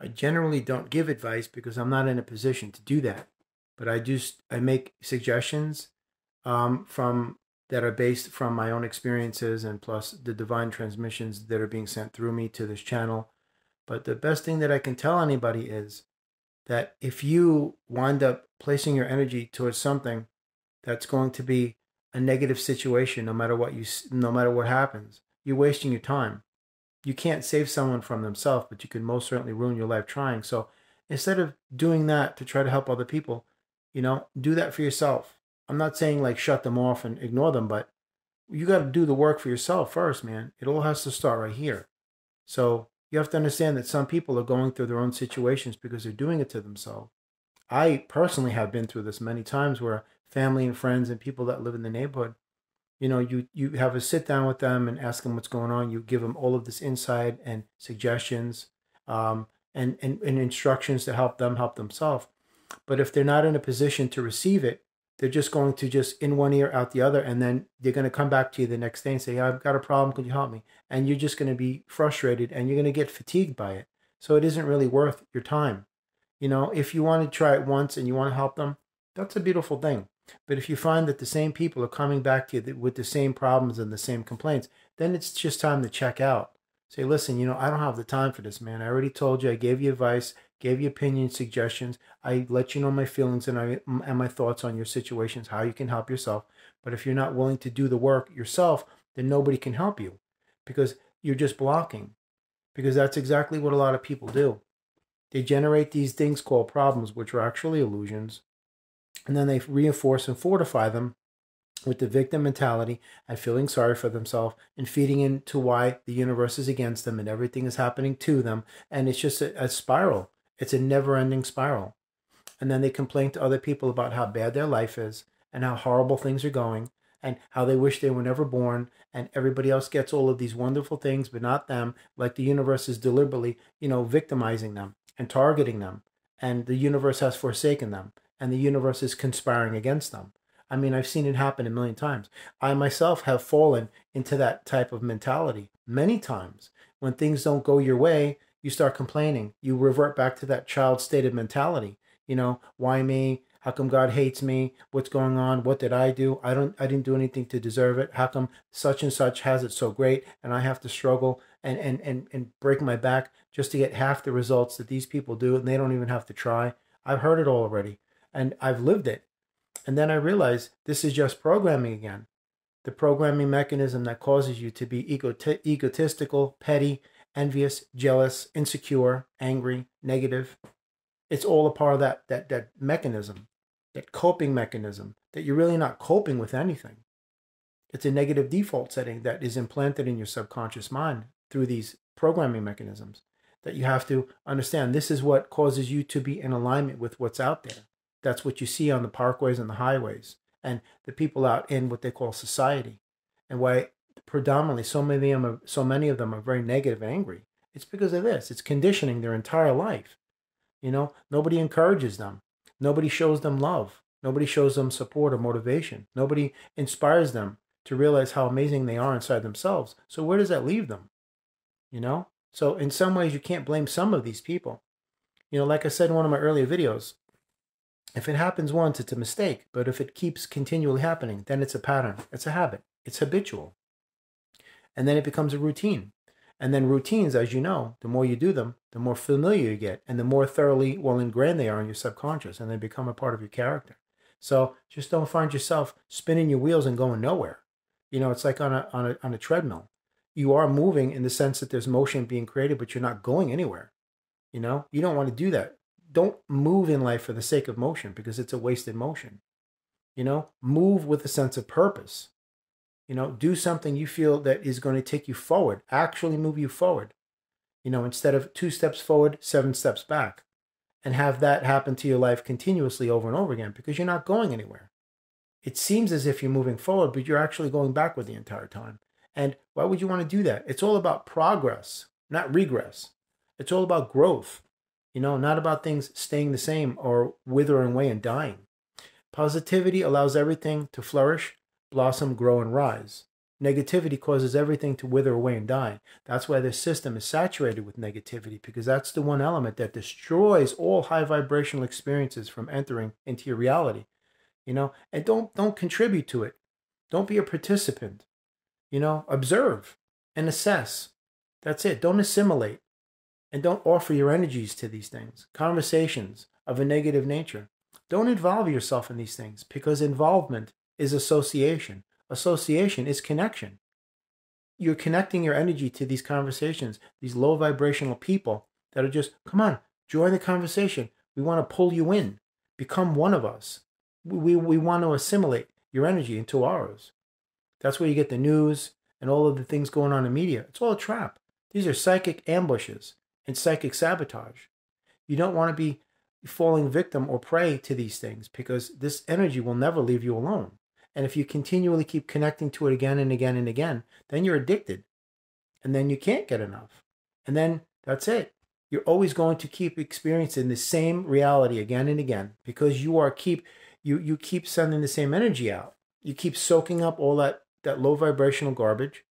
I generally don't give advice because I'm not in a position to do that. But I make suggestions from that are based from my own experiences and plus the divine transmissions that are being sent through me to this channel. But the best thing that I can tell anybody is that if you wind up placing your energy towards something that's going to be a negative situation, no matter what happens, you're wasting your time. You can't save someone from themselves, but you can most certainly ruin your life trying. So instead of doing that to try to help other people, do that for yourself. I'm not saying like shut them off and ignore them, but you got to do the work for yourself first, man. It all has to start right here. So you have to understand that some people are going through their own situations because they're doing it to themselves. I personally have been through this many times where family and friends and people that live in the neighborhood, you have a sit down with them and ask them what's going on. You give them all of this insight and suggestions, and instructions to help them help themselves. But if they're not in a position to receive it, they're just going to just in one ear out the other, and then they're going to come back to you the next day and say, I've got a problem, could you help me? And you're just going to be frustrated and you're going to get fatigued by it. So it isn't really worth your time. If you want to try it once and you want to help them, that's a beautiful thing. But if you find that the same people are coming back to you with the same problems and the same complaints, then it's just time to check out. Say, listen, I don't have the time for this, man. I already told you, I gave you advice, gave you opinions, suggestions. I let you know my feelings and my thoughts on your situations, how you can help yourself. But if you're not willing to do the work yourself, then nobody can help you because you're just blocking. Because that's exactly what a lot of people do. They generate these things called problems, which are actually illusions, and then they reinforce and fortify them with the victim mentality and feeling sorry for themselves and feeding into why the universe is against them and everything is happening to them. And it's just a spiral. It's a never-ending spiral. And then they complain to other people about how bad their life is and how horrible things are going and how they wish they were never born, and everybody else gets all of these wonderful things but not them, like the universe is deliberately victimizing them and targeting them, and the universe has forsaken them, and the universe is conspiring against them. I mean, I've seen it happen a million times. I myself have fallen into that type of mentality many times. When things don't go your way, you start complaining. You revert back to that child state of mentality. Why me? How come God hates me? What's going on? What did I do? I didn't do anything to deserve it. How come such and such has it so great and I have to struggle and break my back just to get half the results that these people do, and they don't even have to try? I've heard it all already and I've lived it. And then I realized this is just programming again. The programming mechanism that causes you to be egotistical, petty, envious, jealous, insecure, angry, negative. It's all a part of that mechanism, that coping mechanism, that you're really not coping with anything. It's a negative default setting that is implanted in your subconscious mind through these programming mechanisms that you have to understand. This is what causes you to be in alignment with what's out there. That's what you see on the parkways and the highways and the people out in what they call society, and why predominantly so many of them are very negative and angry. It's because of this. It's conditioning their entire life. Nobody encourages them. Nobody shows them love. Nobody shows them support or motivation. Nobody inspires them to realize how amazing they are inside themselves. So where does that leave them? So in some ways you can't blame some of these people. Like I said in one of my earlier videos, if it happens once, it's a mistake. But if it keeps continually happening, then it's a pattern. It's a habit. It's habitual. And then it becomes a routine. And then routines, as you know, the more you do them, the more familiar you get, and the more thoroughly well ingrained they are in your subconscious, and they become a part of your character. So just don't find yourself spinning your wheels and going nowhere. It's like on a treadmill. You are moving in the sense that there's motion being created, but you're not going anywhere. You don't want to do that. Don't move in life for the sake of motion because it's a wasted motion. Move with a sense of purpose. Do something you feel that is going to take you forward, actually move you forward. Instead of 2 steps forward, 7 steps back, and have that happen to your life continuously over and over again because you're not going anywhere. It seems as if you're moving forward, but you're actually going backward the entire time. And why would you want to do that? It's all about progress, not regress. It's all about growth, not about things staying the same or withering away and dying. Positivity allows everything to flourish, blossom, grow, and rise. Negativity causes everything to wither away and die. That's why this system is saturated with negativity, because that's the one element that destroys all high vibrational experiences from entering into your reality. And don't contribute to it. Don't be a participant. Observe and assess. That's it. Don't assimilate, and don't offer your energies to these things. Conversations of a negative nature. Don't involve yourself in these things, because involvement is association. Association is connection. You're connecting your energy to these conversations, these low vibrational people that are just, come on, join the conversation. We want to pull you in. Become one of us. We want to assimilate your energy into ours. That's where you get the news and all of the things going on in media. It's all a trap. These are psychic ambushes and psychic sabotage. You don't want to be falling victim or prey to these things, because this energy will never leave you alone. And if you continually keep connecting to it again and again and again, then you're addicted. And then you can't get enough. And then that's it. You're always going to keep experiencing the same reality again and again, because you keep sending the same energy out. You keep soaking up all that low vibrational garbage.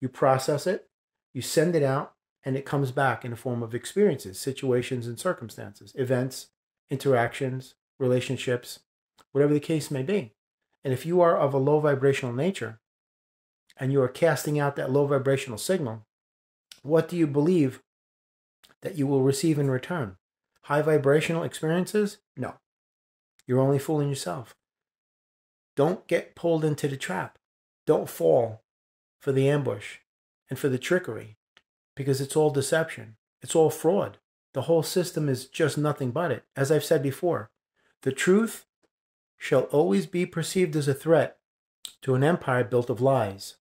You process it, you send it out, and it comes back in the form of experiences, situations, and circumstances, events, interactions, relationships, whatever the case may be. And if you are of a low vibrational nature and you are casting out that low vibrational signal, what do you believe that you will receive in return? High vibrational experiences? No. You're only fooling yourself. Don't get pulled into the trap. Don't fall for the ambush and for the trickery, because it's all deception. It's all fraud. The whole system is just nothing but it. As I've said before, the truth shall always be perceived as a threat to an empire built of lies,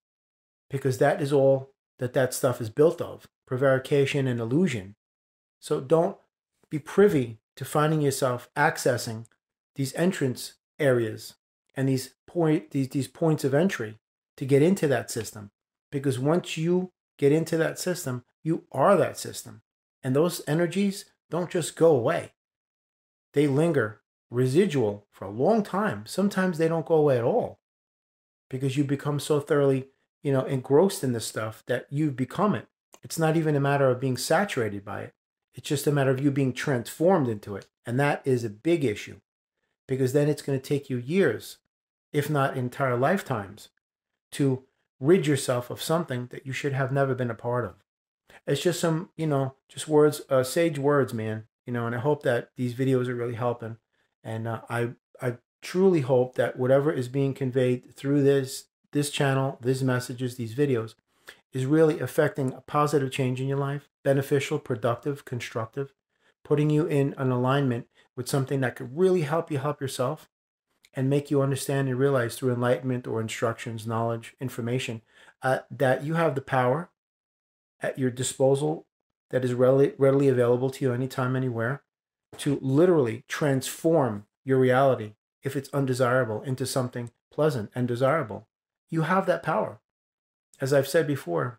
because that is all that stuff is built of, prevarication and illusion. So don't be privy to finding yourself accessing these entrance areas and these points of entry to get into that system, because once you get into that system, you are that system. And those energies don't just go away. They linger residual for a long time. Sometimes they don't go away at all, because you become so thoroughly, engrossed in this stuff that you've become it. It's not even a matter of being saturated by it. It's just a matter of you being transformed into it. And that is a big issue, because then it's going to take you years, if not entire lifetimes, to rid yourself of something that you should have never been a part of. It's just some, just words, sage words, man. And I hope that these videos are really helping. And I truly hope that whatever is being conveyed through this channel, these messages, these videos, is really affecting a positive change in your life, beneficial, productive, constructive, putting you in an alignment with something that could really help you help yourself and make you understand and realize through enlightenment or instructions, knowledge, information, that you have the power at your disposal that is readily available to you anytime, anywhere, to literally transform your reality, if it's undesirable, into something pleasant and desirable. You have that power. As I've said before,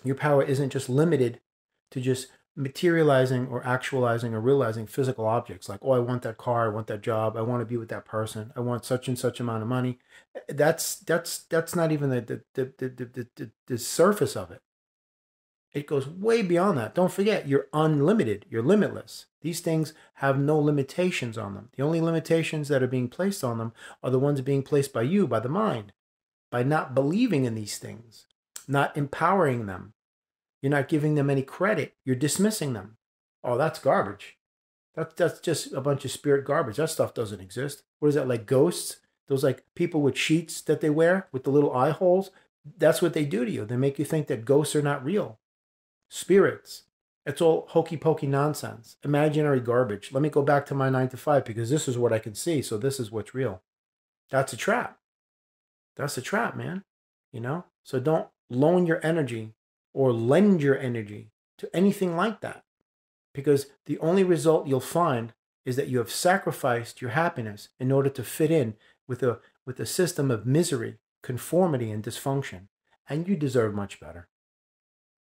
your power isn't just limited to just materializing or actualizing or realizing physical objects like, oh, I want that car, I want that job, I want to be with that person, I want such and such amount of money. That's not even the surface of it. It goes way beyond that. Don't forget, you're unlimited. You're limitless. These things have no limitations on them. The only limitations that are being placed on them are the ones being placed by you, by the mind, by not believing in these things, not empowering them. You're not giving them any credit. You're dismissing them. Oh, that's garbage. That's just a bunch of spirit garbage. That stuff doesn't exist. What is that, like ghosts? Those like people with sheets that they wear with the little eye holes? That's what they do to you. They make you think that ghosts are not real. Spirits. It's all hokey pokey nonsense. Imaginary garbage. Let me go back to my 9 to 5 because this is what I can see. So this is what's real. That's a trap. That's a trap, man. So don't loan your energy or lend your energy to anything like that, because the only result you'll find is that you have sacrificed your happiness in order to fit in with a system of misery, conformity, and dysfunction. And you deserve much better.